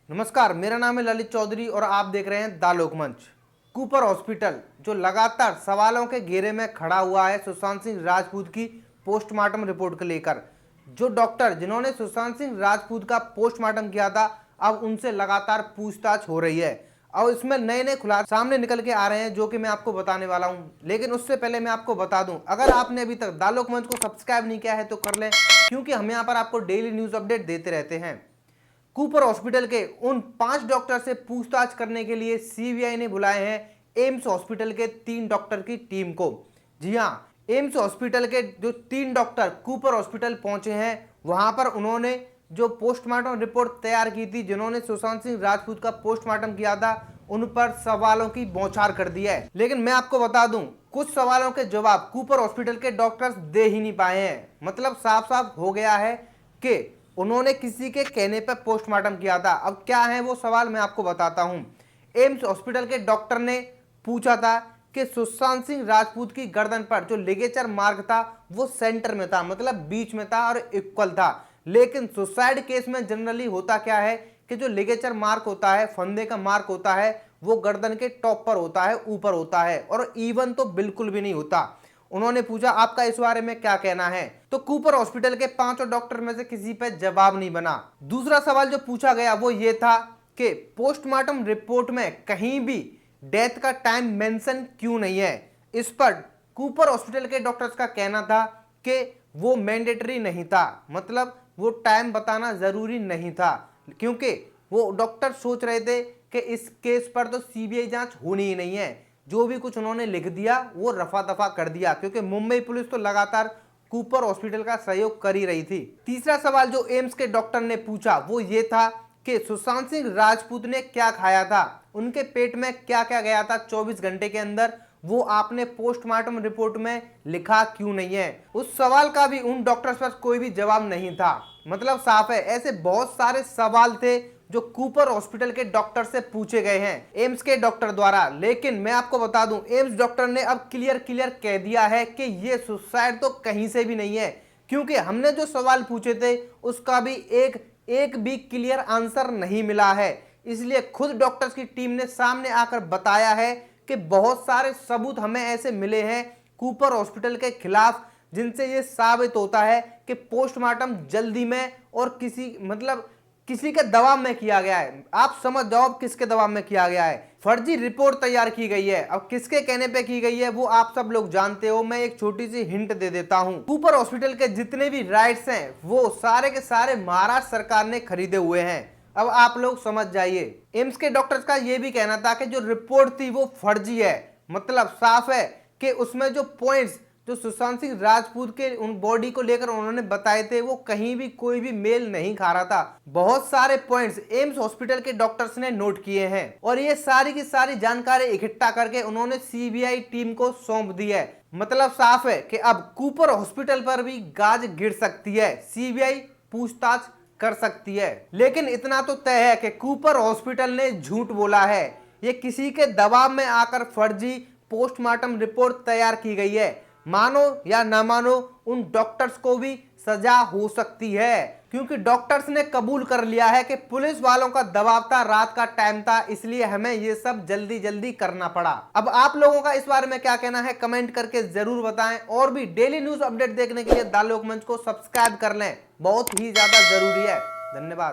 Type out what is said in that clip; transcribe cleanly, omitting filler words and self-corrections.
नमस्कार, मेरा नाम है ललित चौधरी और आप देख रहे हैं द लोकमंच। कूपर हॉस्पिटल जो लगातार सवालों के घेरे में खड़ा हुआ है सुशांत सिंह राजपूत की पोस्टमार्टम रिपोर्ट को लेकर। जो डॉक्टर जिन्होंने सुशांत सिंह राजपूत का पोस्टमार्टम किया था, अब उनसे लगातार पूछताछ हो रही है और इसमें नए नए खुलासे सामने निकल के आ रहे हैं, जो कि मैं आपको बताने वाला हूं। लेकिन उससे पहले मैं आपको बता दूं, अगर आपने अभी तक द लोकमंच को सब्सक्राइब नहीं किया है तो कर लें, क्योंकि हम यहाँ पर आपको डेली न्यूज अपडेट देते रहते हैं। कूपर हॉस्पिटल के उन 5 डॉक्टर से पूछताछ करने के लिए सीबीआई ने बुलाए हैं एम्स हॉस्पिटल के 3 डॉक्टर की टीम को। जी हां, एम्स हॉस्पिटल के जो 3 डॉक्टर कूपर हॉस्पिटल पहुंचे हैं, वहां पर उन्होंने जो पोस्टमार्टम रिपोर्ट तैयार की थी, जिन्होंने सुशांत सिंह राजपूत का पोस्टमार्टम किया था, उन पर सवालों की बौछार कर दी है। लेकिन मैं आपको बता दूं, कुछ सवालों के जवाब कूपर हॉस्पिटल के डॉक्टर्स दे ही नहीं पाए हैं। मतलब साफ साफ हो गया है कि उन्होंने किसी के कहने पर पोस्टमार्टम किया था। अब क्या है वो सवाल, मैं आपको बताता हूं। एम्स हॉस्पिटल के डॉक्टर ने पूछा था कि सुशांत सिंह राजपूत की गर्दन पर जो लिगेचर मार्क था वो सेंटर में था, मतलब बीच में था और इक्वल था। लेकिन सुसाइड केस में जनरली होता क्या है कि जो लिगेचर मार्क होता है, फंदे का मार्क होता है, वो गर्दन के टॉप पर होता है, ऊपर होता है, और इवन तो बिल्कुल भी नहीं होता। उन्होंने पूछा आपका इस बारे में क्या कहना है, तो कूपर हॉस्पिटल के 5 डॉक्टर में से किसी पे जवाब नहीं बना। दूसरा सवाल जो पूछा गया वो ये था कि पोस्टमार्टम रिपोर्ट में कहीं भी डेथ का टाइम मेंशन क्यों नहीं है। इस पर कूपर हॉस्पिटल के डॉक्टर्स का कहना था कि वो मैंडेटरी नहीं था, मतलब वो टाइम बताना जरूरी नहीं था, क्योंकि वो डॉक्टर सोच रहे थे कि इस केस पर तो सीबीआई जांच होनी ही नहीं है। जो भी कुछ उन्होंने लिख दिया वो रफा दफा कर दिया, क्योंकि मुंबई पुलिस तो लगातार कूपर हॉस्पिटल का सहयोग कर ही रही थी। तीसरा सवाल जो एम्स के डॉक्टर ने पूछा वो ये था कि सुशांत सिंह राजपूत ने क्या खाया था, उनके पेट में क्या क्या गया था 24 घंटे के अंदर, वो आपने पोस्टमार्टम रिपोर्ट में लिखा क्यों नहीं है। उस सवाल का भी उन डॉक्टर्स पर कोई भी जवाब नहीं था। मतलब साफ है, ऐसे बहुत सारे सवाल थे जो कूपर हॉस्पिटल के डॉक्टर से पूछे गए हैं एम्स के डॉक्टर द्वारा। लेकिन मैं आपको बता दूं, एम्स डॉक्टर ने अब क्लियर कह दिया है कि ये सुसाइड तो कहीं से भी नहीं है, क्योंकि हमने जो सवाल पूछे थे उसका भी एक भी क्लियर आंसर नहीं मिला है। इसलिए खुद डॉक्टर्स की टीम ने सामने आकर बताया है कि बहुत सारे सबूत हमें ऐसे मिले हैं कूपर हॉस्पिटल के खिलाफ, जिनसे ये साबित होता है कि पोस्टमार्टम जल्दी में और किसी के दबाव में किया गया है। आप समझ जाओ अब किसके दबाव में किया गया है। फर्जी रिपोर्ट तैयार की गई है। अब किसके कहने पे की गई है वो आप सब लोग जानते हो। मैं एक छोटी सी हिंट दे देता हूं। कूपर हॉस्पिटल के जितने भी राइट्स हैं वो सारे के सारे महाराष्ट्र सरकार ने खरीदे हुए हैं। अब आप लोग समझ जाइए। एम्स के डॉक्टर्स का यह भी कहना था कि जो रिपोर्ट थी वो फर्जी है। मतलब साफ है कि उसमें जो पॉइंट्स जो सुशांत सिंह राजपूत के उन बॉडी को लेकर उन्होंने बताए थे वो कहीं भी कोई भी मेल नहीं खा रहा था। बहुत सारे पॉइंट्स एम्स हॉस्पिटल के डॉक्टर्स ने नोट किए हैं और ये सारी की सारी जानकारी इकट्ठा करके उन्होंने सीबीआई टीम को सौंप दी है। मतलब साफ है कि अब कूपर हॉस्पिटल पर भी गाज गिर सकती है, सीबीआई पूछताछ कर सकती है। लेकिन इतना तो तय है कि कूपर हॉस्पिटल ने झूठ बोला है। ये किसी के दबाव में आकर फर्जी पोस्टमार्टम रिपोर्ट तैयार की गई है। मानो या ना मानो, उन डॉक्टर्स को भी सजा हो सकती है, क्योंकि डॉक्टर्स ने कबूल कर लिया है कि पुलिस वालों का दबाव था, रात का टाइम था, इसलिए हमें ये सब जल्दी जल्दी करना पड़ा। अब आप लोगों का इस बारे में क्या कहना है कमेंट करके जरूर बताएं, और भी डेली न्यूज अपडेट देखने के लिए द लोकमंच को सब्सक्राइब कर लें, बहुत ही ज्यादा जरूरी है। धन्यवाद।